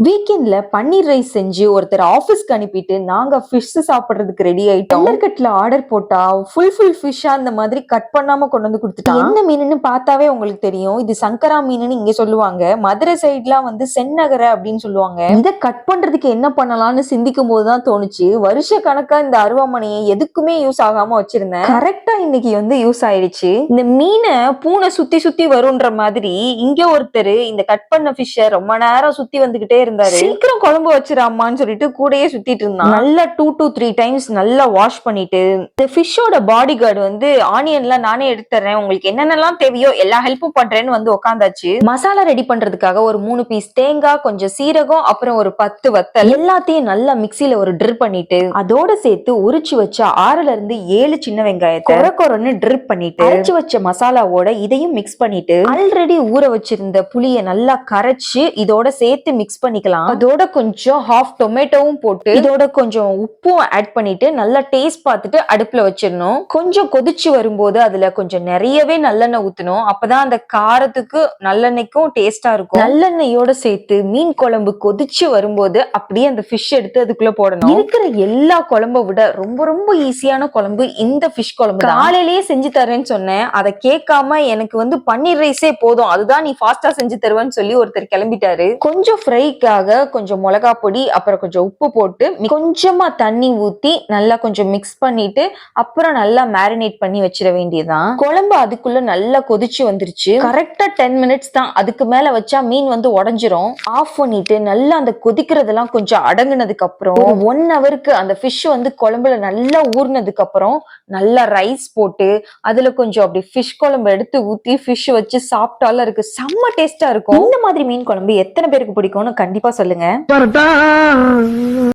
வீக்கெண்ட்ல பன்னீர் ரைஸ் செஞ்சு ஒருத்தர் ஆபீஸ்க்கு அனுப்பிட்டு நாங்க ஃபிஷ் சாப்பிடுறதுக்கு ரெடி ஆயிட்டோம். கட்ல ஆர்டர் போட்டா ஃபுல் ஃபிஷ்ஷா அந்த மாதிரி கட் பண்ணாம கொண்டு வந்து கொடுத்துட்டான். என்ன மீனுன்னு பார்த்தாவே உங்களுக்கு தெரியும். இது சங்கரா மீனுன்னு இங்க சொல்லுவாங்க. மதுரை சைட்லாம் வந்து சென்னகரை அப்படின்னு சொல்லுவாங்க. இதை கட் பண்றதுக்கு என்ன பண்ணலாம்னு சிந்திக்கும் போதுதான் தோணுச்சு. வருஷ கணக்கா இந்த அருவாமனையை எதுக்குமே யூஸ் ஆகாம வச்சிருந்தேன். கரெக்டா இன்னைக்கு வந்து யூஸ் ஆயிடுச்சு. இந்த மீனை பூனை சுத்தி சுத்தி வரும்ன்ற மாதிரி இங்க ஒருத்தர் இந்த கட் பண்ண ஃபிஷ்ஷ ரொம்ப நேரம் சுத்தி வந்துகிட்டே இருந்தாரு. சீக்கிரம் குழம்பு வச்சிராமான்னு சொல்லிட்டு கூடயே சுத்திட்டு இருந்தான். நல்லா 2 to 3 டைம்ஸ் நல்லா வாஷ் பண்ணிட்டு இந்த ஃபிஷ்ஷோட பாடி கார்டு வந்து ஆனியன்லாம் நானே எடுத்துறேன், உங்களுக்கு என்னென்னலாம் தேவையோ எல்லா ஹெல்ப்பும் பண்றேன்னு வந்து உட்காந்தாச்சு. மசாலா ரெடி பண்றதுக்காக ஒரு 3 பீஸ் தேங்காய், கொஞ்சம் சீரகம், அப்புறம் ஒரு 10 வத்தல் எல்லாத்தையும் நல்லா மிக்சியில ஒரு ட்ரிப் பண்ணிட்டு அதோட சேர்த்து உரிச்சு வச்ச 6ல இருந்து 7 சின்ன வெங்காயத்தை கொரன்னு ட்ரிப் பண்ணிட்டு அரைச்சு வச்ச மசாலாவோட இதையும் மிக்ஸ் பண்ணிட்டு ஆல்ரெடி ஊற வச்சிருந்த புளியை நல்லா கரைச்சு இதோட சேர்த்து மிக்ஸ் பண்ணிக்கலாம். அதோட கொஞ்சம் ஹாஃப் டொமேட்டோவும் போட்டு இதோட கொஞ்சம் உப்பும் ஆட் பண்ணிட்டு நல்லா டேஸ்ட் பார்த்துட்டு அடுப்புல வச்சிடணும். கொஞ்சம் கொதிச்சு வரும்போது அதுல கொஞ்சம் நிறையவே நல்லெண்ணெய் ஊத்தணும். அப்பதான் அந்த காரத்துக்கு நல்லெண்ணெய்க்கும் டேஸ்டா இருக்கும். நல்லெண்ணெயோட சேர்த்து மீன் குழம்பு கொதிச்சு வரும்போது அப்படியே அந்த ஃபிஷ் எடுத்து அதுக்குள்ள போடணும். இருக்கிற எல்லா குழம்பை விட ரொம்ப ரொம்ப ஈஸியான குழம்பு இந்த ஃபிஷ் குழம்பு. காலையிலேயே செஞ்சு தரேன்னு சொன்னேன். அதை கேட்காம எனக்கு வந்து பன்னீர் ரைஸே போதும், அதுதான் நீ ஃபாஸ்டா செஞ்சு தருவேன்னு சொல்லி ஒருத்தர் கிளம்பிட்டாரு. கொஞ்சம் ஃப்ரைக்காக கொஞ்சம் மிளகா பொடி அப்புறம் கொஞ்சம் உப்பு போட்டு கொஞ்சமா தண்ணி ஊத்தி நல்லா கொஞ்சம் மிக்ஸ் பண்ணிட்டு அப்புறம் நல்லா மேரினேட் பண்ணி வச்சிட வேண்டியதுதான். குழம்பு அதுக்குள்ள நல்லா கொதிச்சு வந்துருச்சு. கரெக்டா 10 மினிட்ஸ் தான், அதுக்கு மேல வச்சா மீன் வந்து உடஞ்சிரும். ஆஃப் பண்ணிட்டு நல்லா அந்த கொதிக்கிறதெல்லாம் கொஞ்சம் அடங்குனதுக்கு அப்புறம் 1 ஹவருக்கு அந்த ஃபிஷ் வந்து குழம்புல நல்லா ஊறினதுக்கு அப்புறம் நல்லா ரைஸ் போட்டு அதுல கொஞ்சம் அப்படி ஃபிஷ் குழம்பு எடுத்து ஊத்தி ஃபிஷ் வச்சு சாப்பிட்டாலும் இருக்கு செம்ம டேஸ்டா இருக்கும். இந்த மாதிரி மீன் குழம்பு எத்தனை பேருக்கு பிடிக்கும்னு கண்டிப்பா சொல்லுங்க.